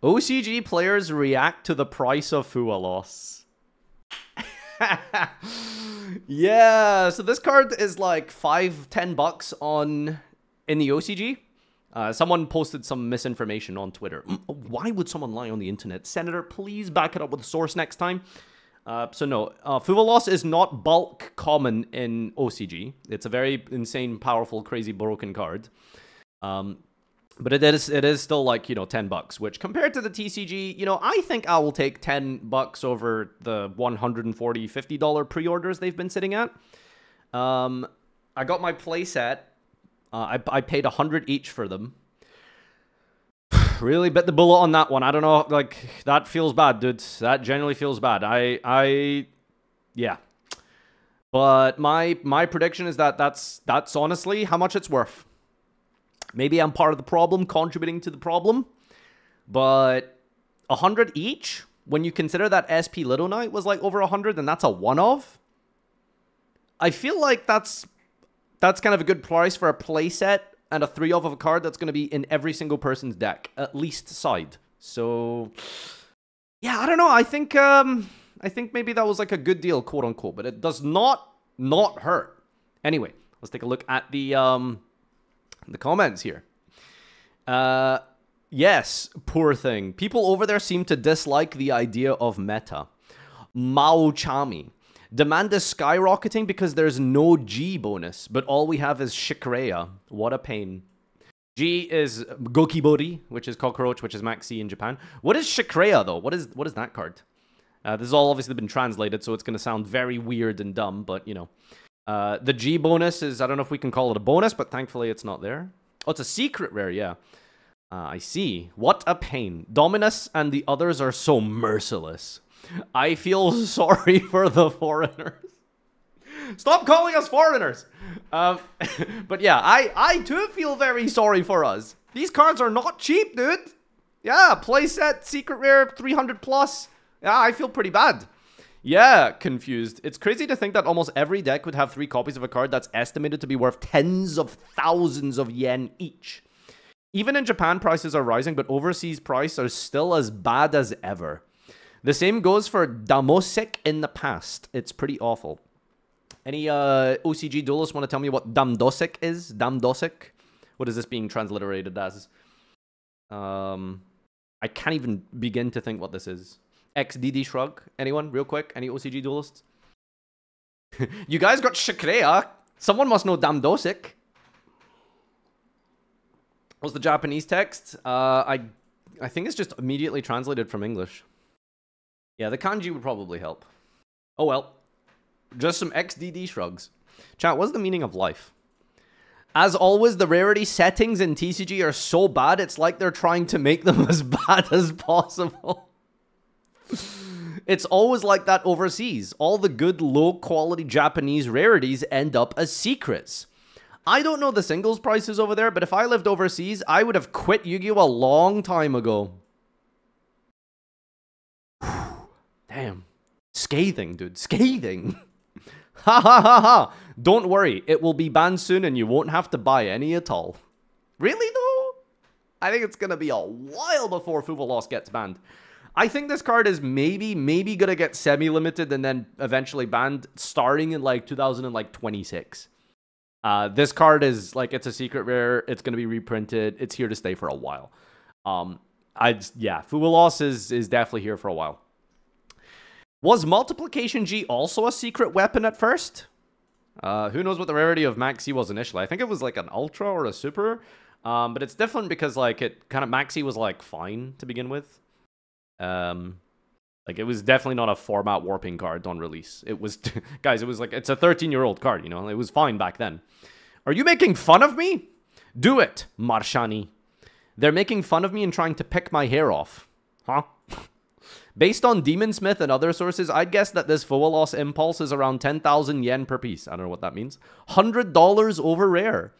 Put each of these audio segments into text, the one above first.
OCG players react to the price of Fua loss. Yeah, so this card is like $5-10 in the OCG. Someone posted some misinformation on Twitter. Why would someone lie on the internet? Senator, please back it up with a source next time. So no, Fua loss is not bulk common in OCG. It's a very insane, powerful, crazy, broken card. But it is still like, you know, $10, which compared to the TCG, you know, I think I will take $10 over the $140, $50 pre-orders they've been sitting at. I got my playset. I paid $100 each for them. Really bit the bullet on that one. I don't know, like, that feels bad, dude. That genuinely feels bad. Yeah. But my prediction is that that's honestly how much it's worth. Maybe I'm part of the problem, contributing to the problem. But $100 each, when you consider that SP Little Knight was like over $100, and that's a one-of. I feel like that's kind of a good price for a playset and a 3-of a card that's going to be in every single person's deck, at least side. So, yeah, I don't know. I think maybe that was like a good deal, quote unquote, but it does not hurt. Anyway, let's take a look at the comments here. Yes, poor thing. People over there seem to dislike the idea of meta. Mao Chami. Demand is skyrocketing because there's no G bonus, but all we have is Shikreya. What a pain. G is Gokibori, which is Cockroach, which is Maxi in Japan. What is Shikreya, though? What is that card? This has all obviously been translated, so it's going to sound very weird and dumb, but, you know. The G bonus is, I don't know if we can call it a bonus, but thankfully it's not there. Oh, it's a secret rare, yeah. I see. What a pain. Dominus and the others are so merciless. I feel sorry for the foreigners. Stop calling us foreigners! But yeah, I too feel very sorry for us. These cards are not cheap, dude. Yeah, playset, secret rare, 300 plus. Yeah, I feel pretty bad. Yeah, confused. It's crazy to think that almost every deck would have 3 copies of a card that's estimated to be worth tens of thousands of yen each. Even in Japan, prices are rising, but overseas prices are still as bad as ever. The same goes for Damosek in the past. It's pretty awful. Any OCG duelists want to tell me what Damdosek is? Damdosek? What is this being transliterated as? I can't even begin to think what this is. XDD Shrug. Anyone? Real quick? Any OCG duelists? You guys got Shikreya. Someone must know Damdosek. What's the Japanese text? I think it's just immediately translated from English. Yeah, the kanji would probably help. Oh well. Just some XDD shrugs. Chat, what's the meaning of life? As always, the rarity settings in TCG are so bad, it's like they're trying to make them as bad as possible. It's always like that overseas. All the good, low-quality Japanese rarities end up as secrets. I don't know the singles prices over there, but if I lived overseas, I would have quit Yu-Gi-Oh! A long time ago. Damn. Scathing, dude. Scathing. Ha ha ha ha. Don't worry. It will be banned soon and you won't have to buy any at all. Really, though? I think it's going to be a while before Fua loss gets banned. I think this card is maybe going to get semi-limited and then eventually banned starting in like 2026. This card is like, it's a secret rare. It's going to be reprinted. It's here to stay for a while. Yeah, Fua loss is definitely here for a while. Was Multiplication G also a secret weapon at first? Who knows what the rarity of Maxi was initially. I think it was like an Ultra or a Super. But it's different because like it kind of Maxi was like fine to begin with. Like it was definitely not a format warping card on release. It was, guys, it was like, it's a 13-year-old card, you know? It was fine back then. Are you making fun of me? Do it, Marshani. They're making fun of me and trying to pick my hair off. Huh? Based on Demon Smith and other sources, I'd guess that this Fua loss impulse is around 10,000 yen per piece. I don't know what that means. $100 over rare.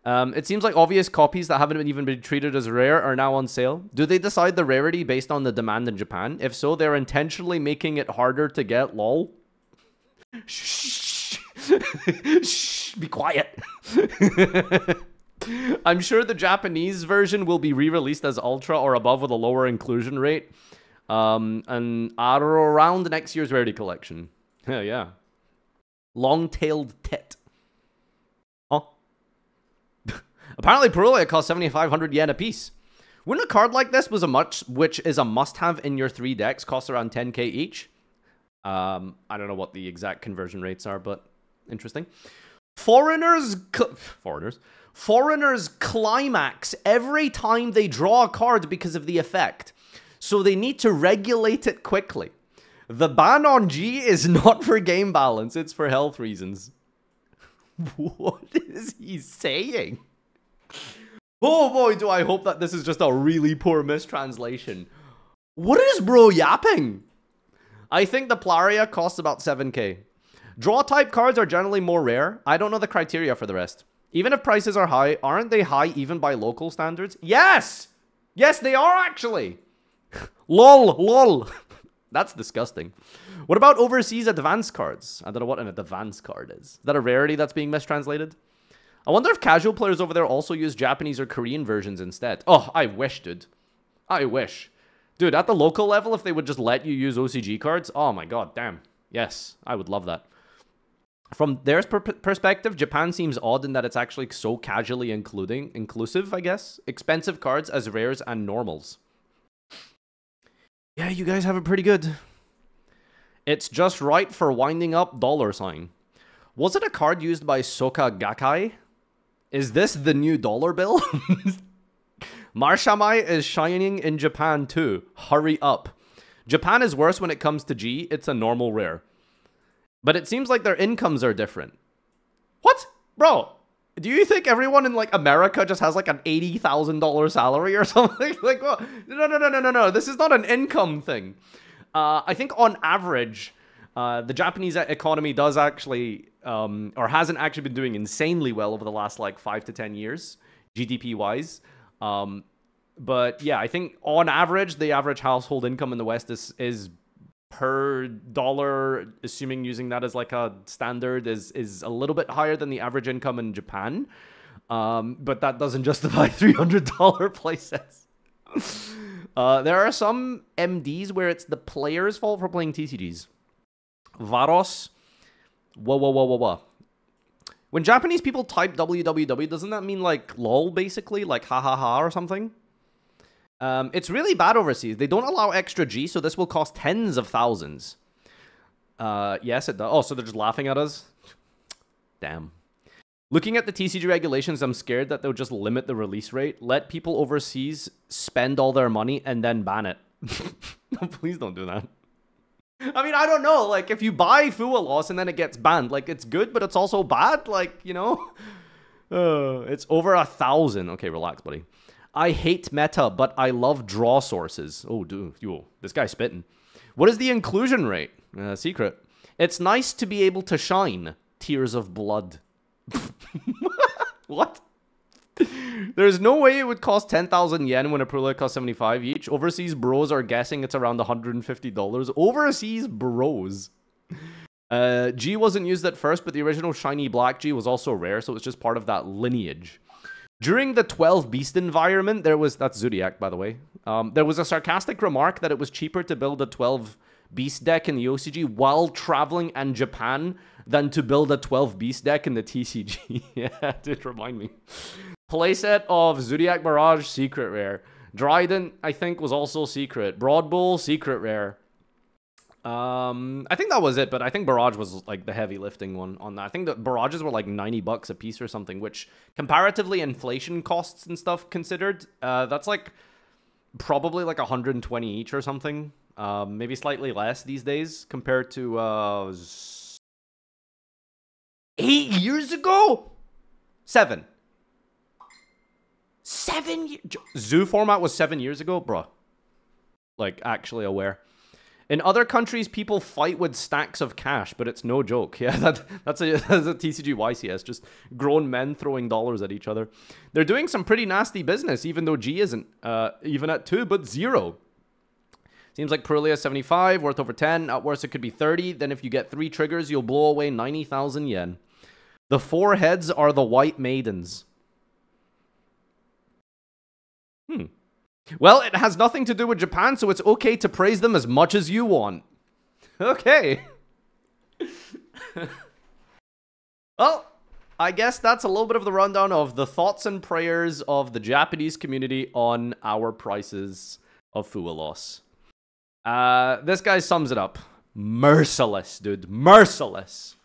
It seems like obvious copies that haven't even been treated as rare are now on sale. Do they decide the rarity based on the demand in Japan? If so, they're intentionally making it harder to get, lol. Shh. Shh. Be quiet. I'm sure the Japanese version will be re-released as Ultra or above with a lower inclusion rate. And around next year's Rarity Collection. Yeah. Long-tailed tit. Oh. Apparently, Purulia costs 7,500 yen a piece. Wouldn't a card like this which is a must-have in your 3 decks, cost around 10k each? I don't know what the exact conversion rates are, but interesting. Foreigners climax every time they draw a card because of the effect. So they need to regulate it quickly. The ban on G is not for game balance, it's for health reasons. What is he saying? Oh boy, do I hope that this is just a really poor mistranslation. What is bro yapping? I think the Plaria costs about 7k. Draw type cards are generally more rare. I don't know the criteria for the rest. Even if prices are high, aren't they high even by local standards? Yes! Yes, they are actually. Lol. That's disgusting. What about overseas advanced cards? I don't know what an advanced card is. Is that a rarity that's being mistranslated? I wonder if casual players over there also use Japanese or Korean versions instead. Oh, I wish, dude. I wish. Dude, at the local level, if they would just let you use OCG cards, oh my god, damn. Yes, I would love that. From their perspective, Japan seems odd in that it's actually so casually inclusive, I guess. Expensive cards as rares and normals. Yeah, you guys have it pretty good. It's just right for winding up $sign. Was it a card used by Soka Gakkai? Is this the new dollar bill? Marshamai is shining in Japan too. Hurry up. Japan is worse when it comes to G. It's a normal rare. But it seems like their incomes are different. What? Bro, do you think everyone in, like, America just has, like, an $80,000 salary or something? Like, well, no. This is not an income thing. I think on average, the Japanese economy does actually, or hasn't actually been doing insanely well over the last, like, 5 to 10 years, GDP-wise. But, yeah, I think on average, the average household income in the West is per dollar, assuming using that as like a standard, is a little bit higher than the average income in Japan. But that doesn't justify $300 playsets. There are some MDs where it's the player's fault for playing TCGs. Varos. Whoa. When Japanese people type www, doesn't that mean like lol, basically? Like ha ha ha or something? It's really bad overseas. They don't allow extra G, so this will cost tens of thousands. Yes, it does. Oh, so they're just laughing at us? Damn. Looking at the TCG regulations, I'm scared that they'll just limit the release rate, let people overseas spend all their money, and then ban it. No, please don't do that. I mean, I don't know. Like, if you buy Fua Loss and then it gets banned, like, it's good, but it's also bad. Like, you know? It's over 1,000. Okay, relax, buddy. I hate meta, but I love draw sources. Oh, dude. Yo, this guy's spitting. What is the inclusion rate? Secret. It's nice to be able to shine. Tears of blood. What? There's no way it would cost 10,000 yen when a Purulia costs 75 each. Overseas bros are guessing it's around $150. Overseas bros. G wasn't used at first, but the original shiny black G was also rare, so it's just part of that lineage. During the 12 Beast environment, that's Zodiac, by the way. There was a sarcastic remark that it was cheaper to build a 12 Beast deck in the OCG while traveling in Japan than to build a 12 Beast deck in the TCG. Yeah, dude, remind me. Playset of Zodiac Barrage, secret rare. Dryden, I think, was also secret. Broad Bull, secret rare. I think that was it, but I think Barrage was like the heavy lifting one on that. I think that Barrages were like 90 bucks a piece or something, which comparatively inflation costs and stuff considered, that's like probably like 120 each or something. Maybe slightly less these days compared to 8 years ago? 7 years. Zoo format was 7 years ago, bruh. Like, actually aware. In other countries, people fight with stacks of cash, but it's no joke. Yeah, that's a TCG YCS, just grown men throwing dollars at each other. They're doing some pretty nasty business, even though G isn't even at 2, but 0. Seems like Purulia 75, worth over 10. At worst, it could be 30. Then if you get 3 triggers, you'll blow away 90,000 yen. The 4 heads are the white maidens. Well, it has nothing to do with Japan, so it's okay to praise them as much as you want. Okay. Well, I guess that's a little bit of the rundown of the thoughts and prayers of the Japanese community on our prices of Fuelos. This guy sums it up. Merciless, dude. Merciless.